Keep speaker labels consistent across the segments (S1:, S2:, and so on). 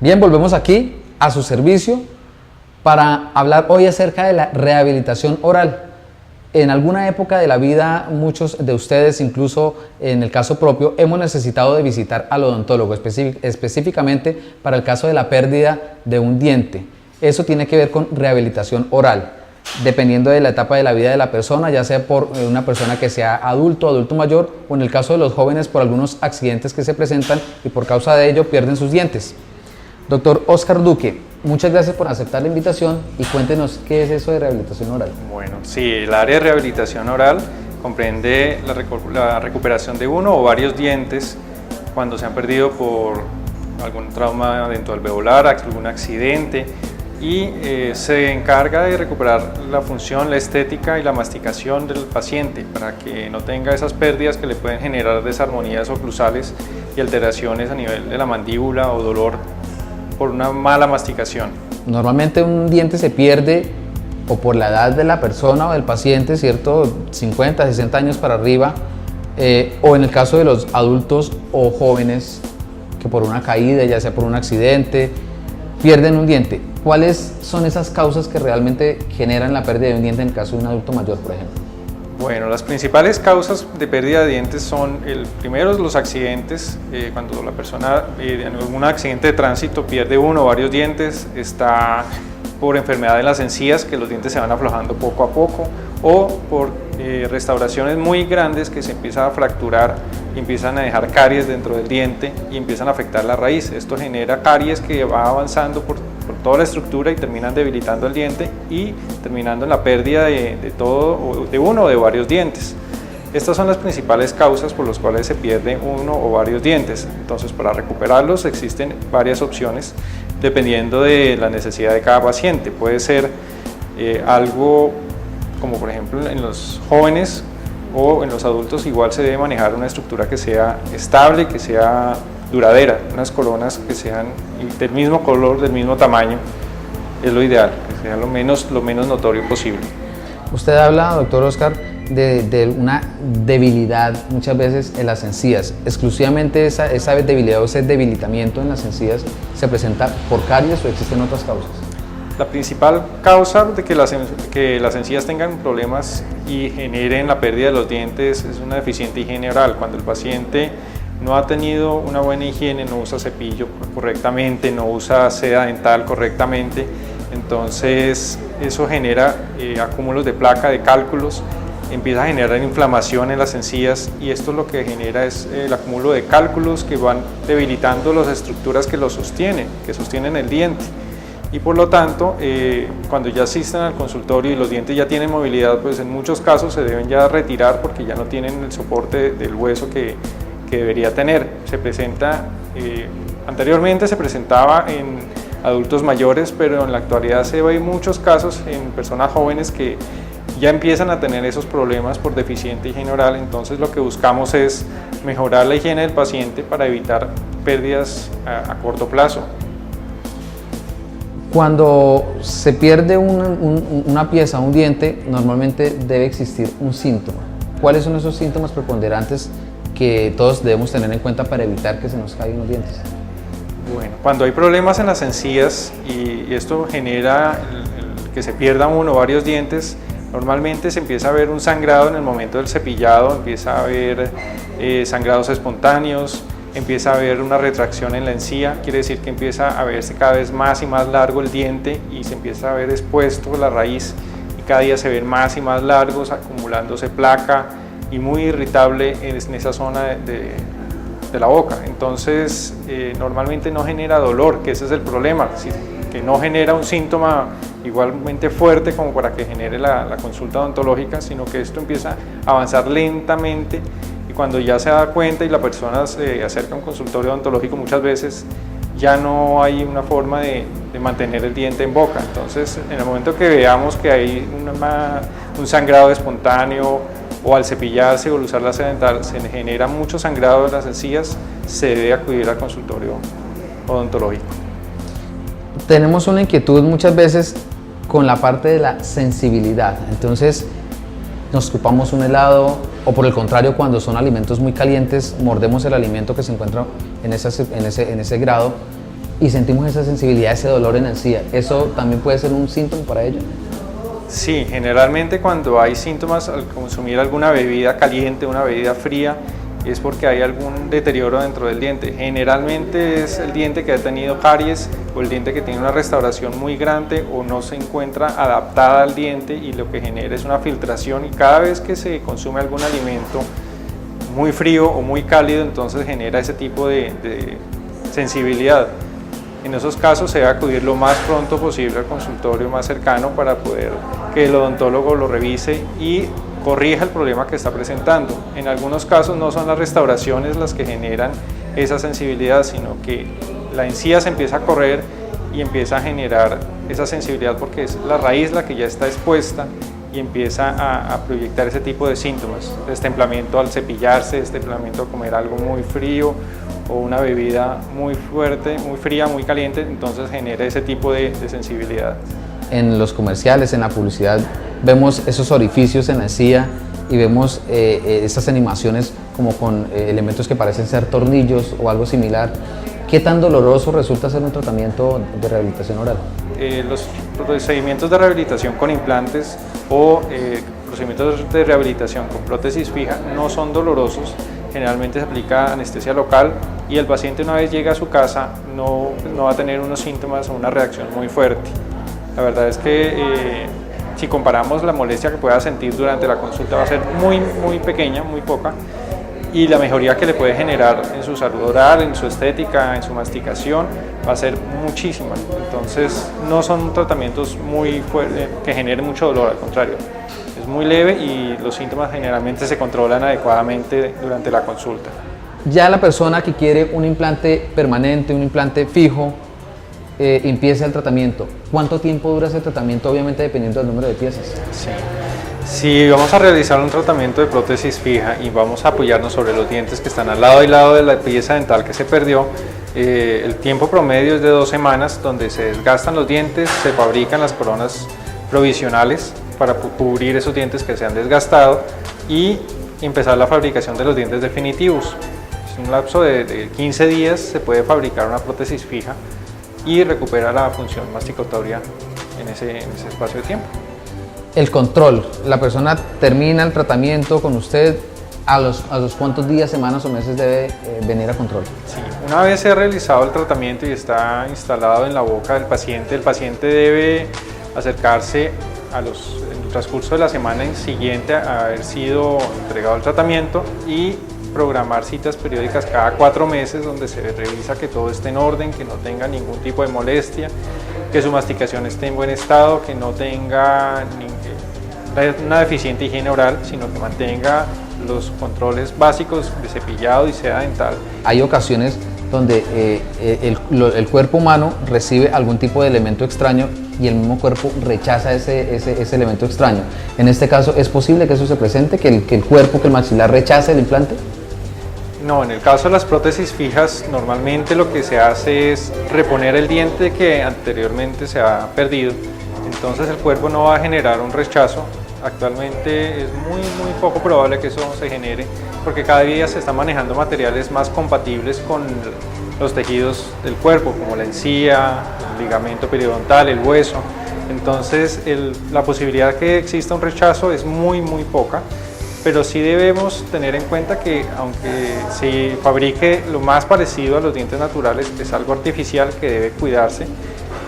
S1: Bien, volvemos aquí a su servicio para hablar hoy acerca de la rehabilitación oral. En alguna época de la vida, muchos de ustedes, incluso en el caso propio, hemos necesitado de visitar al odontólogo, específicamente para el caso de la pérdida de un diente. Eso tiene que ver con rehabilitación oral, dependiendo de la etapa de la vida de la persona, ya sea por una persona que sea adulto, adulto mayor, o en el caso de los jóvenes por algunos accidentes que se presentan y por causa de ello pierden sus dientes. Doctor Oscar Duque, muchas gracias por aceptar la invitación y cuéntenos qué es eso de rehabilitación oral.
S2: Bueno, sí, el área de rehabilitación oral comprende la recuperación de uno o varios dientes cuando se han perdido por algún trauma dentoalveolar, algún accidente, y se encarga de recuperar la función, la estética y la masticación del paciente para que no tenga esas pérdidas que le pueden generar desarmonías oclusales y alteraciones a nivel de la mandíbula o dolor por una mala masticación.
S1: Normalmente un diente se pierde o por la edad de la persona o del paciente, ¿cierto? 50, 60 años para arriba, o en el caso de los adultos o jóvenes que por una caída, ya sea por un accidente, pierden un diente. ¿Cuáles son esas causas que realmente generan la pérdida de un diente en el caso de un adulto mayor, por ejemplo?
S2: Bueno, las principales causas de pérdida de dientes son, primero, los accidentes. Cuando la persona en algún accidente de tránsito pierde uno o varios dientes, está por enfermedad de las encías, que los dientes se van aflojando poco a poco, o por restauraciones muy grandes que se empiezan a fracturar y empiezan a dejar caries dentro del diente y empiezan a afectar la raíz. Esto genera caries que va avanzando por toda la estructura y terminan debilitando el diente y terminando en la pérdida de uno o de varios dientes. Estas son las principales causas por las cuales se pierde uno o varios dientes. Entonces, para recuperarlos existen varias opciones dependiendo de la necesidad de cada paciente. Puede ser algo como, por ejemplo, en los jóvenes o en los adultos, igual se debe manejar una estructura que sea estable, que sea duradera, unas coronas que sean del mismo color, del mismo tamaño, es lo ideal, que sea lo menos notorio posible.
S1: Usted habla, doctor Oscar, de una debilidad muchas veces en las encías. Exclusivamente esa debilidad o ese debilitamiento en las encías se presenta por caries o existen otras causas.
S2: La principal causa de que las encías tengan problemas y generen la pérdida de los dientes es una deficiente higiene oral. Cuando el paciente no ha tenido una buena higiene, no usa cepillo correctamente, no usa seda dental correctamente, entonces eso genera acúmulos de placa, de cálculos, empieza a generar inflamación en las encías y esto lo que genera es el acúmulo de cálculos que van debilitando las estructuras que lo sostienen, que sostienen el diente. Y por lo tanto, cuando ya asisten al consultorio y los dientes ya tienen movilidad, pues en muchos casos se deben ya retirar porque ya no tienen el soporte del hueso que debería tener. Se presenta, anteriormente se presentaba en adultos mayores, pero en la actualidad se ve muchos casos en personas jóvenes que ya empiezan a tener esos problemas por deficiente higiene oral. Entonces lo que buscamos es mejorar la higiene del paciente para evitar pérdidas a corto plazo.
S1: Cuando se pierde una pieza, un diente, normalmente debe existir un síntoma. ¿Cuáles son esos síntomas preponderantes que todos debemos tener en cuenta para evitar que se nos caigan los dientes?
S2: Bueno, cuando hay problemas en las encías y esto genera que se pierda uno o varios dientes, normalmente se empieza a ver un sangrado en el momento del cepillado, empieza a haber sangrados espontáneos, empieza a haber una retracción en la encía, quiere decir que empieza a verse cada vez más y más largo el diente y se empieza a ver expuesto la raíz y cada día se ven más y más largos, acumulándose placa y muy irritable en esa zona de la boca. Entonces normalmente no genera dolor, que ese es el problema, que no genera un síntoma igualmente fuerte como para que genere la consulta odontológica, sino que esto empieza a avanzar lentamente. Cuando ya se da cuenta y la persona se acerca a un consultorio odontológico, muchas veces ya no hay una forma de mantener el diente en boca. Entonces, en el momento que veamos que hay un sangrado espontáneo o al cepillarse o al usar la seda dental se genera mucho sangrado en las encías, se debe acudir al consultorio odontológico.
S1: Tenemos una inquietud muchas veces con la parte de la sensibilidad. Entonces, nos chupamos un helado o por el contrario, cuando son alimentos muy calientes, mordemos el alimento que se encuentra en ese grado y sentimos esa sensibilidad, ese dolor en la encía. ¿Eso también puede ser un síntoma para ello?
S2: Sí, generalmente cuando hay síntomas al consumir alguna bebida caliente, una bebida fría, es porque hay algún deterioro dentro del diente. Generalmente es el diente que ha tenido caries o el diente que tiene una restauración muy grande o no se encuentra adaptada al diente y lo que genera es una filtración, y cada vez que se consume algún alimento muy frío o muy cálido, entonces genera ese tipo de sensibilidad. En esos casos se debe acudir lo más pronto posible al consultorio más cercano para poder que el odontólogo lo revise y corrija el problema que está presentando. En algunos casos no son las restauraciones las que generan esa sensibilidad, sino que la encía se empieza a correr y empieza a generar esa sensibilidad porque es la raíz la que ya está expuesta y empieza a proyectar ese tipo de síntomas, destemplamiento al cepillarse, destemplamiento al comer algo muy frío o una bebida muy fuerte, muy fría, muy caliente, entonces genera ese tipo de sensibilidad.
S1: En los comerciales, en la publicidad, vemos esos orificios en la encía y vemos esas animaciones como con elementos que parecen ser tornillos o algo similar. ¿Qué tan doloroso resulta ser un tratamiento de rehabilitación oral?
S2: Los procedimientos de rehabilitación con implantes o procedimientos de rehabilitación con prótesis fija no son dolorosos. Generalmente se aplica anestesia local y el paciente, una vez llega a su casa, no va a tener unos síntomas o una reacción muy fuerte. La verdad es que si comparamos la molestia que pueda sentir durante la consulta va a ser muy pequeña, muy poca, y la mejoría que le puede generar en su salud oral, en su estética, en su masticación, va a ser muchísima. Entonces no son tratamientos muy fuertes que generen mucho dolor, al contrario. Es muy leve y los síntomas generalmente se controlan adecuadamente durante la consulta.
S1: Ya la persona que quiere un implante permanente, un implante fijo, empieza el tratamiento. ¿Cuánto tiempo dura ese tratamiento? Obviamente dependiendo del número de piezas.
S2: Sí. Si vamos a realizar un tratamiento de prótesis fija y vamos a apoyarnos sobre los dientes que están al lado y lado de la pieza dental que se perdió, el tiempo promedio es de 2 semanas, donde se desgastan los dientes, se fabrican las coronas provisionales para cubrir esos dientes que se han desgastado y empezar la fabricación de los dientes definitivos. En un lapso de 15 días se puede fabricar una prótesis fija y recupera la función masticatoria en ese espacio de tiempo.
S1: El control, la persona termina el tratamiento con usted, ¿a los cuántos días, semanas o meses debe venir a control?
S2: Sí, una vez se ha realizado el tratamiento y está instalado en la boca del paciente, el paciente debe acercarse en el transcurso de la semana siguiente a haber sido entregado el tratamiento y programar citas periódicas cada 4 meses donde se revisa que todo esté en orden, que no tenga ningún tipo de molestia, que su masticación esté en buen estado, que no tenga una deficiente higiene oral, sino que mantenga los controles básicos de cepillado y seda dental.
S1: Hay ocasiones donde el cuerpo humano recibe algún tipo de elemento extraño y el mismo cuerpo rechaza ese elemento extraño. En este caso, ¿es posible que eso se presente, que el maxilar rechace el implante?
S2: No, en el caso de las prótesis fijas, normalmente lo que se hace es reponer el diente que anteriormente se ha perdido, entonces el cuerpo no va a generar un rechazo. Actualmente es muy poco probable que eso se genere porque cada día se están manejando materiales más compatibles con los tejidos del cuerpo, como la encía, el ligamento periodontal, el hueso. Entonces la posibilidad que exista un rechazo es muy poca, pero sí debemos tener en cuenta que aunque se fabrique lo más parecido a los dientes naturales, es algo artificial que debe cuidarse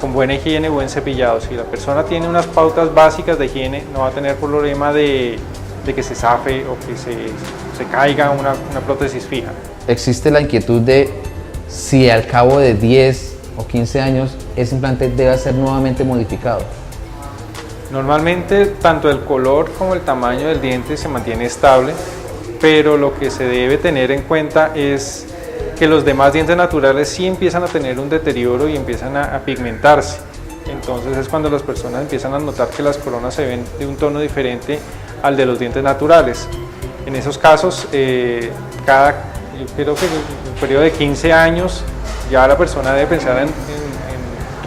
S2: con buena higiene, buen cepillado. Si la persona tiene unas pautas básicas de higiene, no va a tener problema de que se zafe o que se caiga una prótesis fija.
S1: Existe la inquietud de si al cabo de 10 o 15 años ese implante debe ser nuevamente modificado.
S2: Normalmente tanto el color como el tamaño del diente se mantiene estable, pero lo que se debe tener en cuenta es que los demás dientes naturales sí empiezan a tener un deterioro y empiezan a pigmentarse. Entonces es cuando las personas empiezan a notar que las coronas se ven de un tono diferente al de los dientes naturales. En esos casos, yo creo que en un periodo de 15 años ya la persona debe pensar en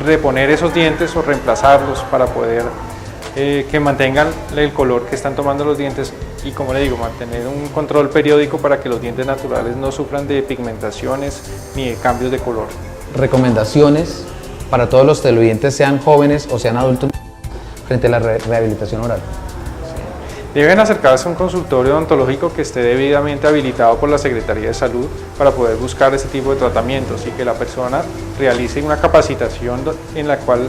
S2: reponer esos dientes o reemplazarlos para poder que mantengan el color que están tomando los dientes y, como le digo, mantener un control periódico para que los dientes naturales no sufran de pigmentaciones ni de cambios de color.
S1: recomendaciones para todos los televidentes, sean jóvenes o sean adultos, frente a la rehabilitación oral?
S2: Deben acercarse a un consultorio odontológico que esté debidamente habilitado por la Secretaría de Salud para poder buscar ese tipo de tratamientos y que la persona realice una capacitación en la cual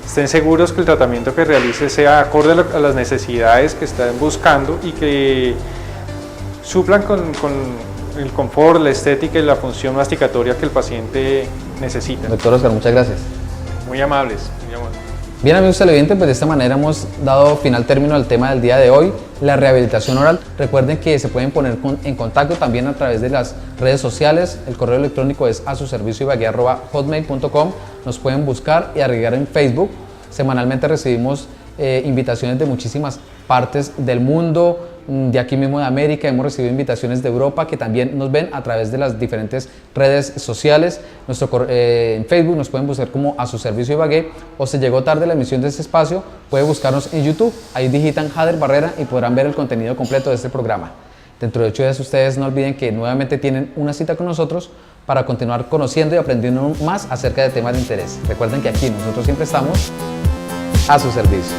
S2: estén seguros que el tratamiento que realice sea acorde a las necesidades que estén buscando y que suplan con el confort, la estética y la función masticatoria que el paciente necesita.
S1: Doctor Oscar, muchas gracias.
S2: Muy amables, muy amables.
S1: Bien, amigos televidentes, pues de esta manera hemos dado final término al tema del día de hoy, la rehabilitación oral. Recuerden que se pueden poner en contacto también a través de las redes sociales. El correo electrónico es asuservicioibagué@hotmail.com. Nos pueden buscar y agregar en Facebook. Semanalmente recibimos invitaciones de muchísimas partes del mundo, de aquí mismo de América. Hemos recibido invitaciones de Europa que también nos ven a través de las diferentes redes sociales. En Facebook nos pueden buscar como A Su Servicio Ibagué, o si llegó tarde la emisión de este espacio, puede buscarnos en YouTube. Ahí digitan Jader Barrera y podrán ver el contenido completo de este programa. Dentro de 8 días ustedes no olviden que nuevamente tienen una cita con nosotros para continuar conociendo y aprendiendo más acerca de temas de interés. Recuerden que aquí nosotros siempre estamos a su servicio.